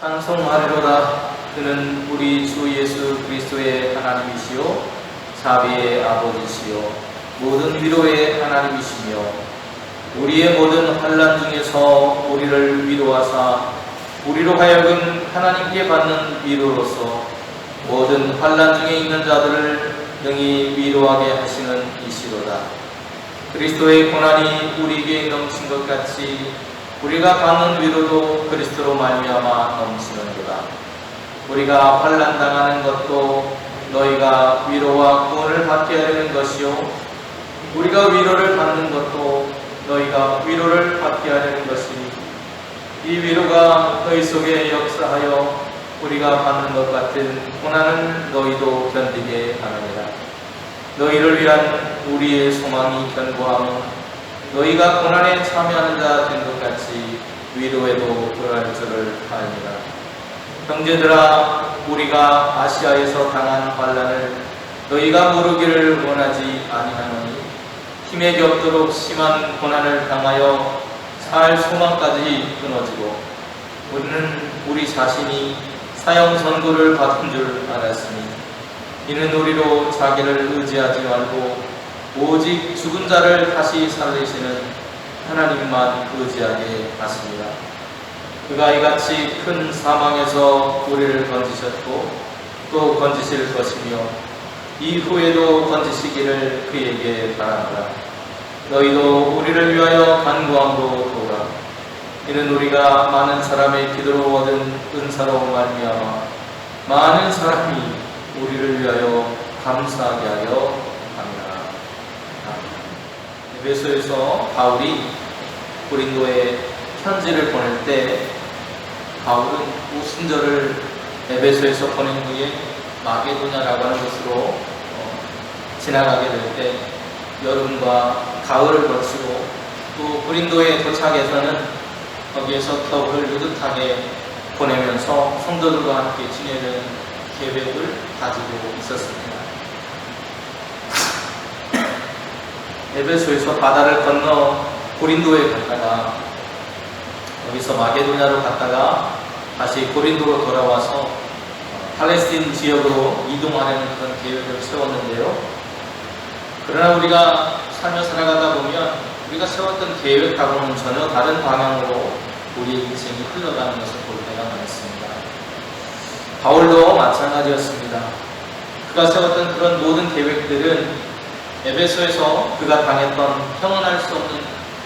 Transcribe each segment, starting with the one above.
찬송하리로다. 그는 우리 주 예수 그리스도의 하나님이시요 자비의 아버지시요 모든 위로의 하나님이시며 우리의 모든 환난 중에서 우리를 위로하사 우리로 하여금 하나님께 받는 위로로서 모든 환난 중에 있는 자들을 능히 위로하게 하시는 이시로다. 그리스도의 고난이 우리에게 넘친 것 같이 우리가 받는 위로도 그리스도로 말미암아 넘치는도다. 우리가 환난 당하는 것도 너희가 위로와 구원을 받게 하려는 것이요 우리가 위로를 받는 것도 너희가 위로를 받게 하려는 것이니 이 위로가 너희 속에 역사하여 우리가 받는 것 같은 고난을 너희도 견디게 하느니라. 너희를 위한 우리의 소망이 견고함은 너희가 고난에 참여하는 자 된 것 같이 위로에도 그러할 줄을 아니라. 형제들아, 우리가 아시아에서 당한 환난을 너희가 모르기를 원하지 아니하노니 힘에 겹도록 심한 고난을 당하여 살 소망까지 끊어지고 우리는 우리 자신이 사형 선고를 받은 줄 알았으니 이는 우리로 자기를 의지하지 말고 오직 죽은 자를 다시 살리시는 하나님만 의지하게 하십니다. 그가 이같이 큰 사망에서 우리를 건지셨고 또 건지실 것이며 이후에도 건지시기를 그에게 바란다. 너희도 우리를 위하여 간구함으로 도우라. 이는 우리가 많은 사람의 기도로 얻은 은사로 말미암아 많은 사람이 우리를 위하여 감사하게 하여 합니다. 에베소에서 바울이 고린도에 편지를 보낼 때 바울은 오순절을 에베소에서 보낸 후에 마게도냐라고 하는 곳으로 지나가게 될 때 여름과 가을을 거치고 또 고린도에 도착해서는 거기에서 더욱을 느긋하게 보내면서 성도들과 함께 지내는 계획을 가지고 있었습니다. 에베소에서 바다를 건너 고린도에 갔다가 여기서 마게도냐로 갔다가 다시 고린도로 돌아와서 팔레스틴 지역으로 이동하려는 그런 계획을 세웠는데요. 그러나 우리가 삶을 살아가다 보면 우리가 세웠던 계획하고는 전혀 다른 방향으로 우리의 인생이 흘러가는 것을 볼 때가 많습니다. 바울도 마찬가지였습니다. 그가 세웠던 그런 모든 계획들은 에베소에서 그가 당했던 평안할 수 없는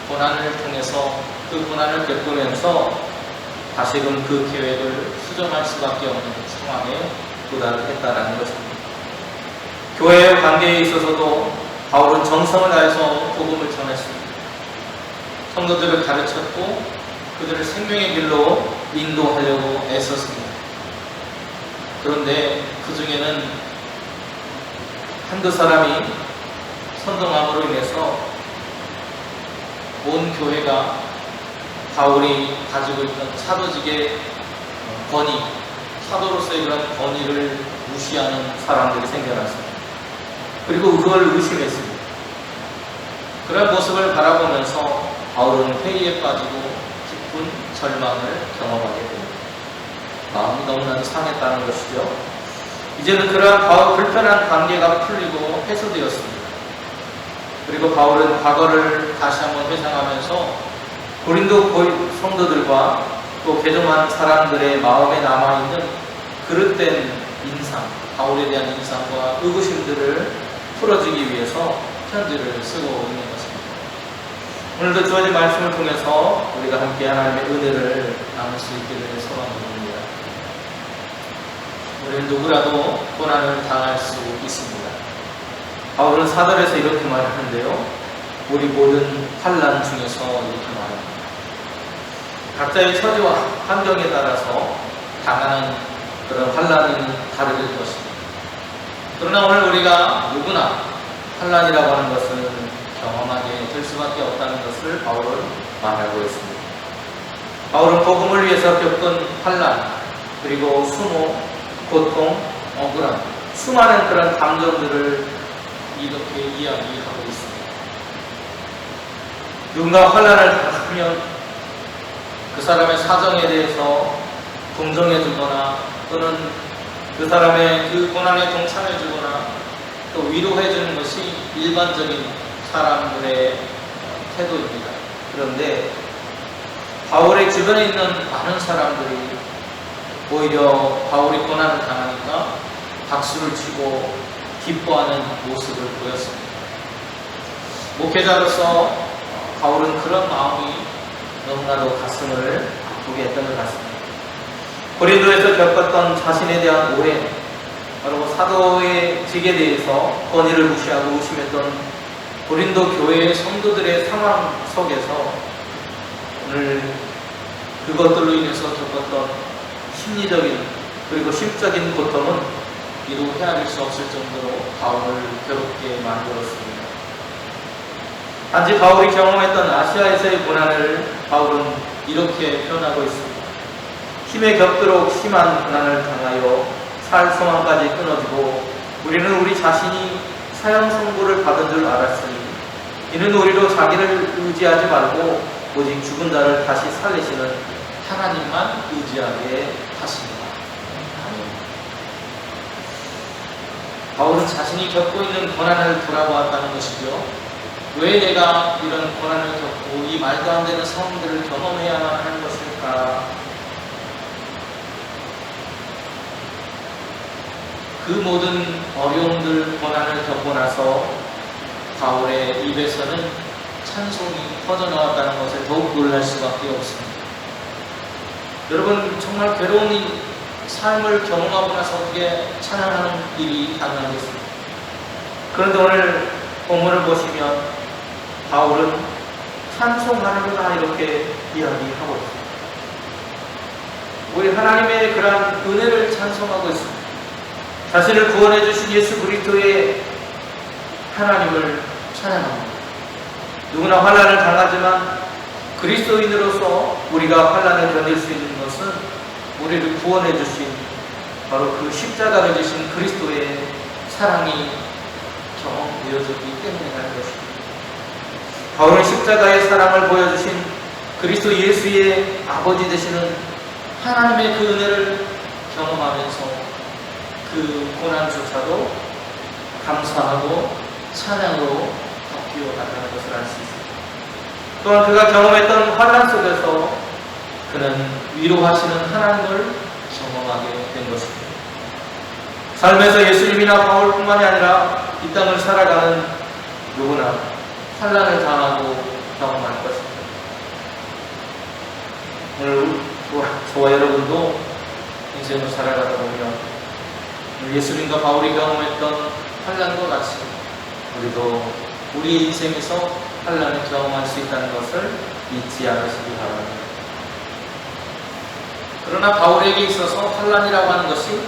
고난을 통해서 그 고난을 겪으면서 다시금 그 계획을 수정할 수밖에 없는 상황에 도달했다라는 것입니다. 교회의 관계에 있어서도 바울은 정성을 다해서 복음을 전했습니다. 성도들을 가르쳤고 그들을 생명의 길로 인도하려고 애썼습니다. 그런데 그 중에는 한두 사람이 선동함으로 인해서 온 교회가 바울이 가지고 있던 사도직의 권위, 사도로서의 그런 권위를 무시하는 사람들이 생겨났습니다. 그리고 그걸 의심했습니다. 그런 모습을 바라보면서 바울은 회의에 빠지고 깊은 절망을 경험하게 됩니다. 마음이 너무나도 상했다는 것이죠. 이제는 그러한 불편한 관계가 풀리고 해소되었습니다. 그리고 바울은 과거를 다시 한번 회상하면서 고린도 성도들과 또 개종한 사람들의 마음에 남아있는 그릇된 인상, 바울에 대한 인상과 의구심들을 풀어주기 위해서 편지를 쓰고 있는 것입니다. 오늘도 주어진 말씀을 통해서 우리가 함께 하나님의 은혜를 나눌 수 있기를 소망합니다. 우리는 누구라도 고난을 당할 수 있습니다. 바울은 사절에서 이렇게 말하는데요. 우리 모든 환난 중에서 이렇게 말합니다. 각자의 처지와 환경에 따라서 당하는 그런 환난은 다를 것입니다. 그러나 오늘 우리가 누구나 환난이라고 하는 것을 경험하게 될 수밖에 없다는 것을 바울은 말하고 있습니다. 바울은 복음을 위해서 겪은 환난, 그리고 수모, 고통, 억울함, 수많은 그런 감정들을 이렇게 이야기하고 있습니다. 누군가 환난을 당하면 그 사람의 사정에 대해서 동정해주거나 또는 그 사람의 그 고난에 동참해주거나 또 위로해주는 것이 일반적인 사람들의 태도입니다. 그런데 바울의 주변에 있는 많은 사람들이 오히려 바울이 고난을 당하니까 박수를 치고 기뻐하는 모습을 보였습니다. 목회자로서 바울은 그런 마음이 너무나도 가슴을 아프게 했던 것 같습니다. 고린도에서 겪었던 자신에 대한 오해, 바로 사도의 직에 대해서 권위를 무시하고 의심했던 고린도 교회의 성도들의 상황 속에서 오늘 그것들로 인해서 겪었던 심리적인 그리고 심적인 고통은 이루 헤아릴 수 없을 정도로 바울을 괴롭게 만들었습니다. 단지 바울이 경험했던 아시아에서의 고난을 바울은 이렇게 표현하고 있습니다. 힘에 겹도록 심한 고난을 당하여 살 소망까지 끊어지고 우리는 우리 자신이 사형 선고를 받은 줄 알았으니 이는 우리로 자기를 의지하지 말고 오직 죽은 자를 다시 살리시는 하나님만 의지하게 하십니다. 아멘. 바울은 자신이 겪고 있는 고난을 돌아보았다는 것이죠. 왜 내가 이런 고난을 겪고 이 말도 안 되는 상황들을 경험해야만 하는 것일까? 그 모든 어려움들, 고난을 겪고 나서 바울의 입에서는 찬송이 퍼져나왔다는 것에 더욱 놀랄 수밖에 없습니다. 여러분, 정말 괴로운 이 삶을 경험하고 나서 어떻게 찬양하는 일이 가능하겠습니까? 그런데 오늘 본문을 보시면 바울은 찬송하는구나 이렇게 이야기하고 있습니다. 우리 하나님의 그러한 은혜를 찬송하고 있습니다. 자신을 구원해 주신 예수 그리스도의 하나님을 찬양합니다. 누구나 환난을 당하지만 그리스도인으로서 우리가 환난을 견딜 수 있는 것은 우리를 구원해 주신 바로 그 십자가를 지신 그리스도의 사랑이 경험되어졌기 때문에 하는 것입니다. 바울은 십자가의 사랑을 보여주신 그리스도 예수의 아버지 되시는 하나님의 그 은혜를 경험하면서 그 고난조차도 감사하고 찬양으로 바뀌어 간다는 것을 알 수 있습니다. 또한 그가 경험했던 환난 속에서 그는 위로하시는 하나님을 경험하게 된 것입니다. 삶에서 예수님이나 바울뿐만이 아니라 이 땅을 살아가는 누구나 환난을 당하고 경험할 것입니다. 오늘 저와 여러분도 인생을 살아가다 보면 예수님과 바울이 경험했던 환난과 같이 우리도 우리 인생에서 환난을 경험할 수 있다는 것을 잊지 않으시기 바랍니다. 그러나 바울에게 있어서 환난이라고 하는 것이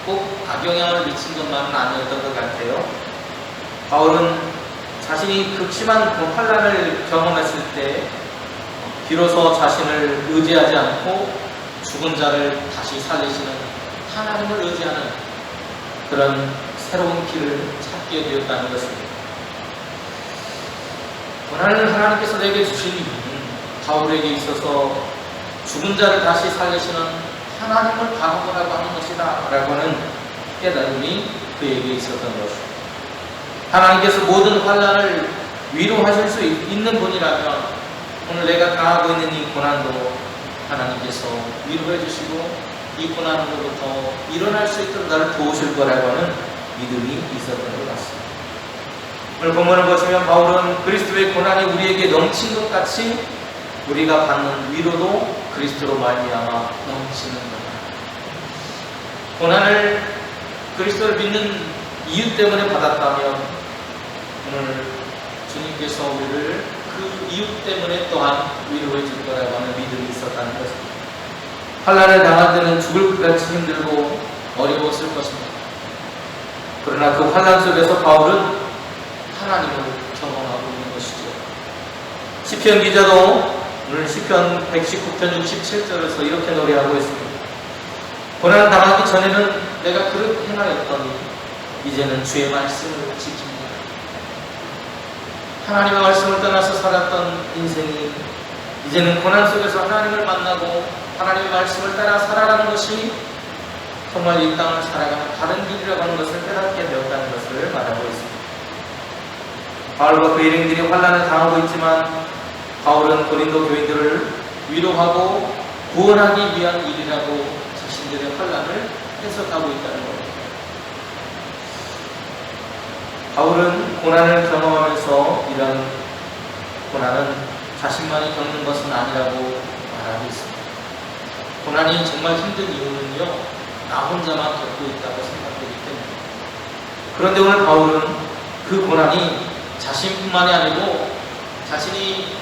꼭 악영향을 미친 것만은 아니었던 것 같아요. 바울은 자신이 극심한 그 환난을 경험했을 때 비로소 자신을 의지하지 않고 죽은 자를 다시 살리시는 하나님을 의지하는 그런 새로운 길을 찾게 되었다는 것입니다. 고난을 하나님께서 내게 주신 이유는 바울에게 있어서 죽은 자를 다시 살리시는 하나님을 바라보라고 하는 것이다 라고 하는 깨달음이 그에게 있었던 것입니다. 하나님께서 모든 환난을 위로하실 수 있는 분이라면 오늘 내가 당하고 있는 이 고난도 하나님께서 위로해 주시고 이 고난으로부터 일어날 수 있도록 나를 도우실 거라고 하는 믿음이 있었던 것 같습니다. 오늘 본문을 보시면 바울은 그리스도의 고난이 우리에게 넘친 것 같이 우리가 받는 위로도 그리스도로 말미암아 넘치는 거다. 고난을 그리스도를 믿는 이유 때문에 받았다면 오늘 주님께서 우리를 그 이유 때문에 또한 위로해 줄 거라고 하는 믿음이 있었다는 것입니다. 환난을 당할 때는 죽을 것 같이 힘들고 어려웠을 것입니다. 그러나 그 환난 속에서 바울은 하나님을 경험하고 있는 것이죠. 시편 기자도 오늘 시편 119편 67절에서 이렇게 노래하고 있습니다. 고난 당하기 전에는 내가 그렇게 행하였더니 이제는 주의 말씀을 지킵니다. 하나님의 말씀을 떠나서 살았던 인생이 이제는 고난 속에서 하나님을 만나고 하나님의 말씀을 따라 살아가는 것이 정말 이 땅을 살아가는 바른 길이라고 하는 것을 깨닫게 되었다는 것을 말하고 있습니다. 바울과 그 일행들이 환난을 당하고 있지만 바울은 고린도 교인들을 위로하고 구원하기 위한 일이라고 자신들의 환난을 해석하고 있다는 겁니다. 바울은 고난을 경험하면서 이런 고난은 자신만이 겪는 것은 아니라고 말하고 있습니다. 고난이 정말 힘든 이유는요, 나 혼자만 겪고 있다고 생각되기 때문에. 그런데 오늘 바울은 그 고난이 자신뿐만이 아니고 자신이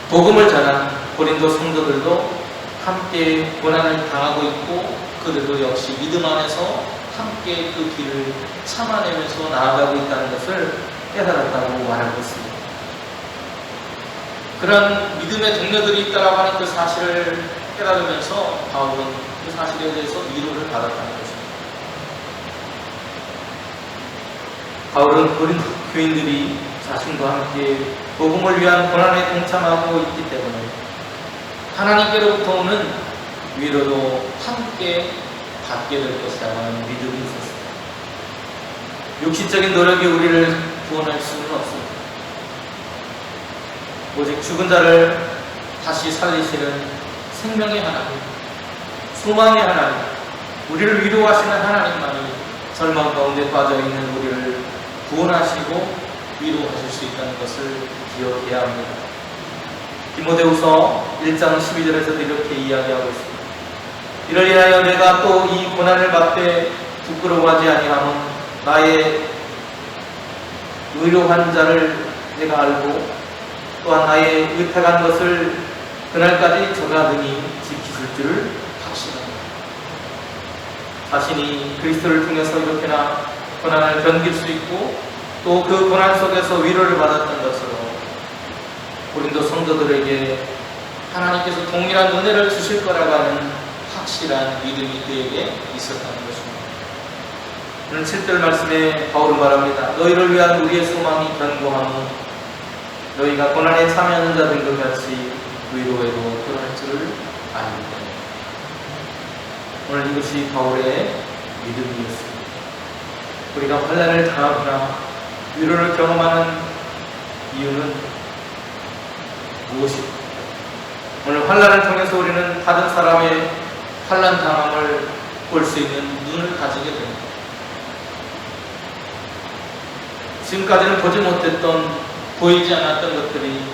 복음을 전한 고린도 성도들도 함께 고난을 당하고 있고 그들도 역시 믿음 안에서 함께 그 길을 참아내면서 나아가고 있다는 것을 깨달았다고 말하고 있습니다. 그런 믿음의 동료들이 있다라고 하는 그 사실을 깨달으면서 바울은 그 사실에 대해서 위로를 받았다는 것입니다. 바울은 고린도 교인들이 자신과 함께 복음을 위한 고난에 동참하고 있기 때문에 하나님께로부터 오는 위로도 함께 받게 될 것이라고 하는 믿음이 있었습니다. 육신적인 노력이 우리를 구원할 수는 없습니다. 오직 죽은 자를 다시 살리시는 생명의 하나님, 소망의 하나님, 우리를 위로하시는 하나님만이 절망 가운데 빠져있는 우리를 구원하시고 위로하실 수 있다는 것을 기억해야 합니다. 디모데후서 1장 12절에서도 이렇게 이야기하고 있습니다. 이를 인하여 내가 또 이 고난을 받되 부끄러워하지 아니하면 나의 의로한 자를 내가 알고 또한 나의 의탁한 것을 그날까지 저가든이 지키실 줄을 확신합니다. 자신이 그리스도를 통해서 이렇게나 고난을 견딜 수 있고 또 그 고난 속에서 위로를 받았던 것으로 고린도 성도들에게 하나님께서 동일한 은혜를 주실 거라고 하는 확실한 믿음이 그에게 있었다는 것입니다. 오늘 7절 말씀에 바울은 말합니다. 너희를 위한 우리의 소망이 견고하며 너희가 고난에 참여하는 자들과 같이 위로에도 들어갈 줄을 아닙니다. 오늘 이것이 바울의 믿음이었습니다. 우리가 환난을 당하거나 위로를 경험하는 이유는 무엇입니까? 오늘 환난을 통해서 우리는 다른 사람의 환난 당함을 볼 수 있는 눈을 가지게 됩니다. 지금까지는 보지 못했던, 보이지 않았던 것들이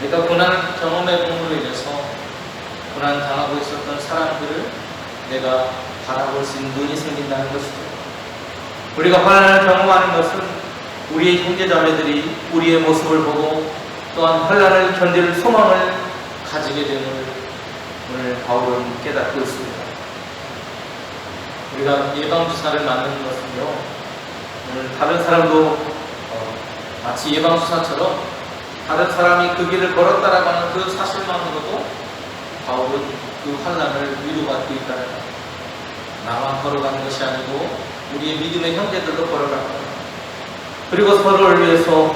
내가 고난 경험의 봄으로 인해서 고난 당하고 있었던 사람들을 내가 바라볼 수 있는 눈이 생긴다는 것이죠. 우리가 환난을 경험하는 것은 우리의 형제자매들이 우리의 모습을 보고 또한 환난을 견딜 소망을 가지게 됨을 오늘 바울은 깨닫고 있습니다. 우리가 예방주사를 맞는 것은요, 오늘 다른 사람도 마치 예방주사처럼 다른 사람이 그 길을 걸었다라고 하는 그 사실만으로도 바울은 그 환난을 위로받고 있다는 것. 나만 걸어가는 것이 아니고 우리의 믿음의 형제들도 걸어가는 그리고 서로를 위해서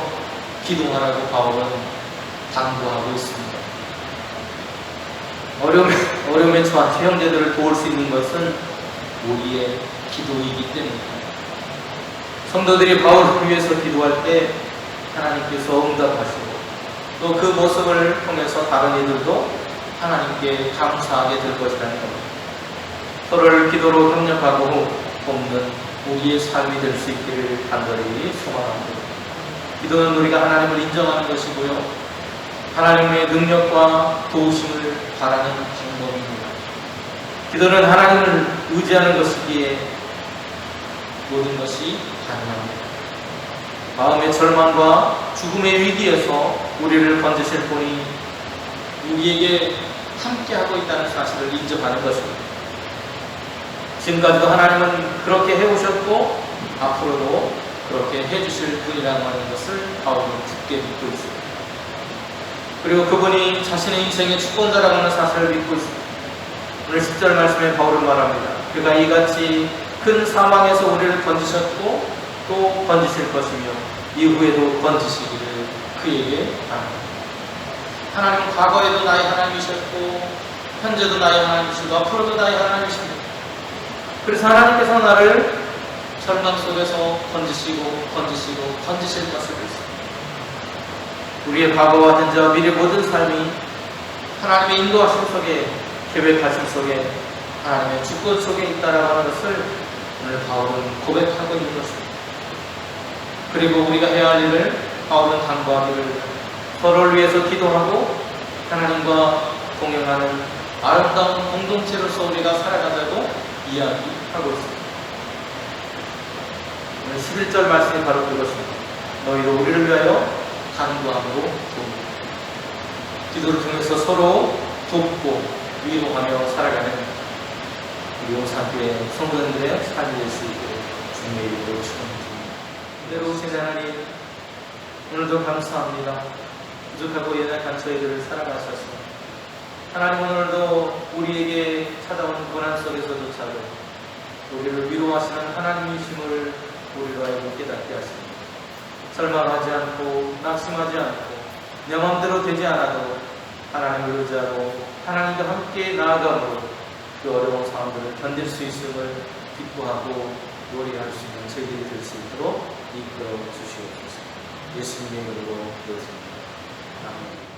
기도하라고 바울은 당부하고 있습니다. 어려움에 처한 형제들을 도울 수 있는 것은 우리의 기도이기 때문입니다. 성도들이 바울을 위해서 기도할 때 하나님께서 응답하시고 또 그 모습을 통해서 다른 이들도 하나님께 감사하게 될 것이라는 겁니다. 서로를 기도로 협력하고 돕는 우리의 삶이 될 수 있기를 간절히 소망합니다. 기도는 우리가 하나님을 인정하는 것이고요, 하나님의 능력과 도우심을 바라는 방법입니다. 기도는 하나님을 의지하는 것이기에 모든 것이 가능합니다. 마음의 절망과 죽음의 위기에서 우리를 건지실 분이 우리에게 함께하고 있다는 사실을 인정하는 것입니다. 지금까지도 하나님은 그렇게 해오셨고 앞으로도 그렇게 해주실 분이라는 것을 바울은 굳게 믿고 있습니다. 그리고 그분이 자신의 인생의 주권자라고 하는 사실을 믿고 있습니다. 오늘 10절 말씀에 바울은 말합니다. 그가 이같이 큰 사망에서 우리를 건지셨고 또 건지실 것이며 이후에도 건지시기를 그에게 바랍니다. 하나님은 과거에도 나의 하나님이셨고 현재도 나의 하나님이시고 앞으로도 나의 하나님이십니다. 그래서 하나님께서 나를 절망 속에서 건지실 것을 믿습니다. 우리의 과거와 현재와 미래 모든 삶이 하나님의 인도하심 속에, 계획하심 속에, 하나님의 주권 속에 있다라고 하는 것을 오늘 바울은 고백하고 있는 것입니다. 그리고 우리가 해야 할 일을 바울은 당부하기를 서로를 위해서 기도하고 하나님과 동행하는 아름다운 공동체로서 우리가 살아가자고 이야기하고 있습니다. 오늘 11절 말씀이 바로 그것입니다. 너희도 우리를 위하여 간구함으로 돕니다. 기도를 통해서 서로 돕고 위로하며 살아가는 우리 용산교회 성도님들의 삶이 될 수 있도록 주님의 이름으로 축원드립니다. 이대로 오신 하나님, 오늘도 감사합니다. 부족하고 연약한 저희들을 사랑하셔서 하나님, 오늘도 우리에게 찾아온 고난 속에서조차도 우리를 위로하시는 하나님이심을 우리로 하여금 깨닫게 하십니다. 절망하지 않고 낙심하지 않고 내 마음대로 되지 않아도 하나님을 의지하고 하나님과 함께 나아감으로 그 어려운 상황들을 견딜 수 있음을 기뻐하고 노래할 수 있는 저희들이 될 수 있도록 이끌어 주시옵소서. 예수님의 이름으로 기도드립니다. 아멘.